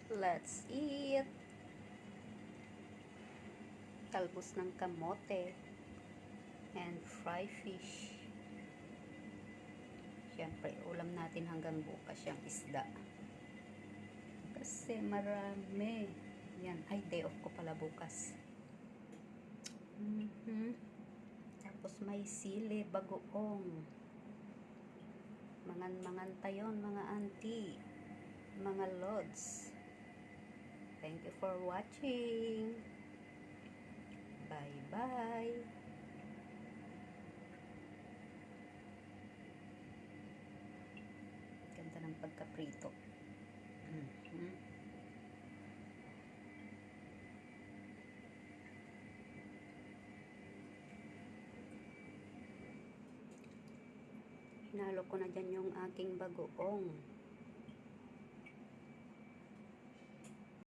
Let's eat! Talbos ng kamote and fry fish. Siyempre, ulam natin hanggang bukas yung isda. Kasi marami. Yan. Ay, day off ko pala bukas. Tapos may sili, bagoong. Mangan-mangan tayon, mga auntie. Mga lods. Thank you for watching. Bye-bye. Ganda ng pagkaprito. Hinalo ko na dyan yung aking bagoong.